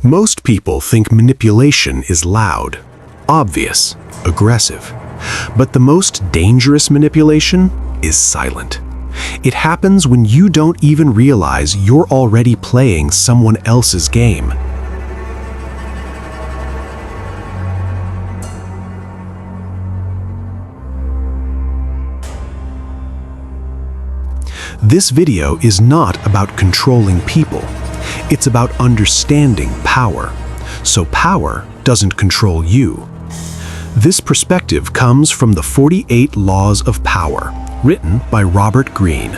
Most people think manipulation is loud, obvious, aggressive. But the most dangerous manipulation is silent. It happens when you don't even realize you're already playing someone else's game. This video is not about controlling people. It's about understanding power, so power doesn't control you. This perspective comes from the 48 Laws of Power, written by Robert Greene.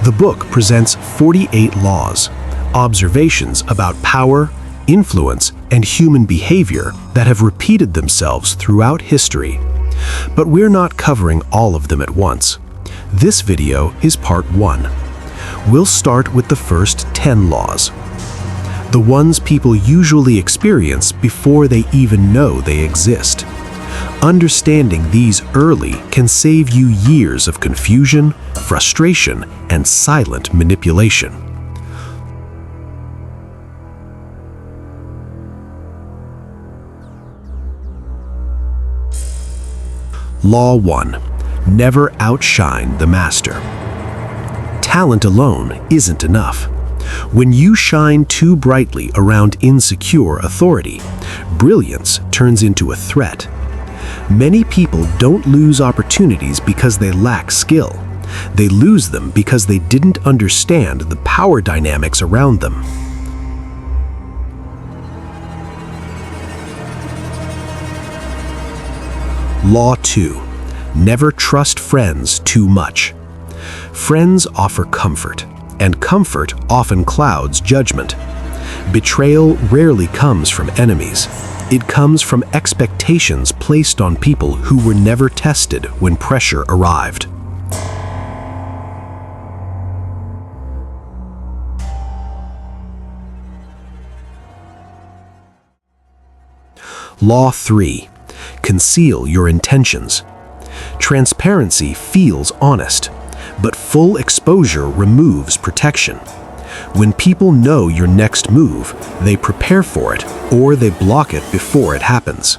The book presents 48 laws, observations about power, influence, and human behavior that have repeated themselves throughout history. But we're not covering all of them at once. This video is part 1. We'll start with the first 10 laws, the ones people usually experience before they even know they exist. Understanding these early can save you years of confusion, frustration, and silent manipulation. Law 1. Never outshine the master. Talent alone isn't enough. When you shine too brightly around insecure authority, brilliance turns into a threat. Many people don't lose opportunities because they lack skill. They lose them because they didn't understand the power dynamics around them. Law 2. Never trust friends too much. Friends offer comfort, and comfort often clouds judgment. Betrayal rarely comes from enemies. It comes from expectations placed on people who were never tested when pressure arrived. Law 3. Conceal your intentions. Transparency feels honest, but full exposure removes protection. When people know your next move, they prepare for it or they block it before it happens.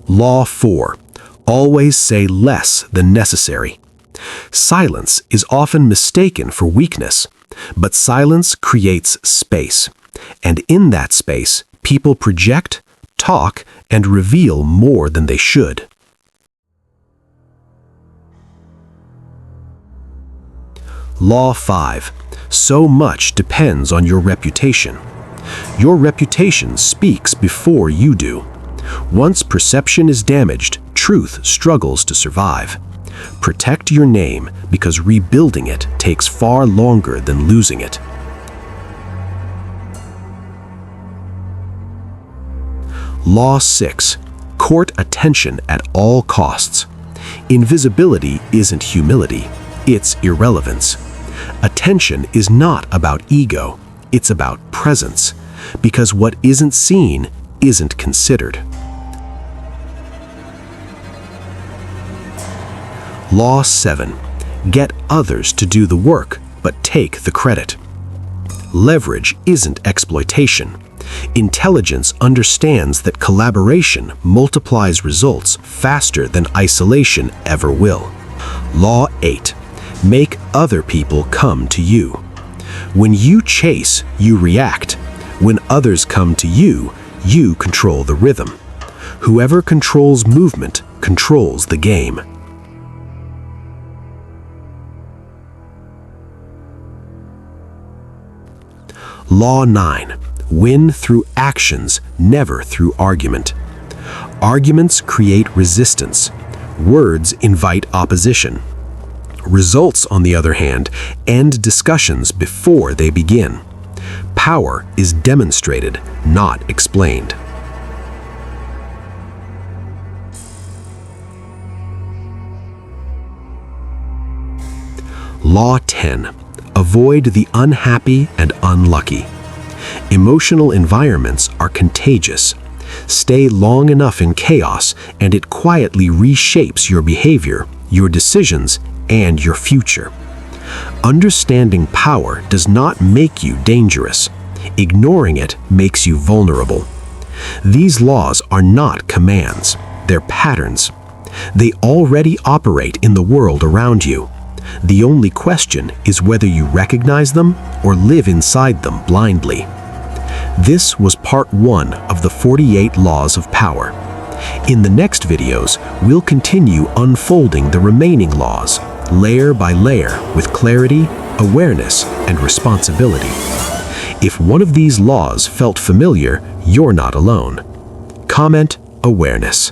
Law 4. Always say less than necessary. Silence is often mistaken for weakness, but silence creates space. And in that space, people project, talk, and reveal more than they should. Law 5. So much depends on your reputation. Your reputation speaks before you do. Once perception is damaged, truth struggles to survive. Protect your name because rebuilding it takes far longer than losing it. Law 6. Court attention at all costs. Invisibility isn't humility, it's irrelevance. Attention is not about ego, it's about presence, because what isn't seen isn't considered. Law 7. Get others to do the work, but take the credit. Leverage isn't exploitation. Intelligence understands that collaboration multiplies results faster than isolation ever will. Law 8. Make other people come to you. When you chase, you react. When others come to you, you control the rhythm. Whoever controls movement controls the game. Law 9. Win through actions, never through argument. Arguments create resistance. Words invite opposition. Results, on the other hand, end discussions before they begin. Power is demonstrated, not explained. Law 10. Avoid the unhappy and unlucky. Emotional environments are contagious. Stay long enough in chaos, and it quietly reshapes your behavior, your decisions, and your future. Understanding power does not make you dangerous. Ignoring it makes you vulnerable. These laws are not commands, they're patterns. They already operate in the world around you. The only question is whether you recognize them or live inside them blindly. This was part 1 of the 48 Laws of Power. In the next videos, we'll continue unfolding the remaining laws, layer by layer, with clarity, awareness, and responsibility. If one of these laws felt familiar, you're not alone. Comment awareness.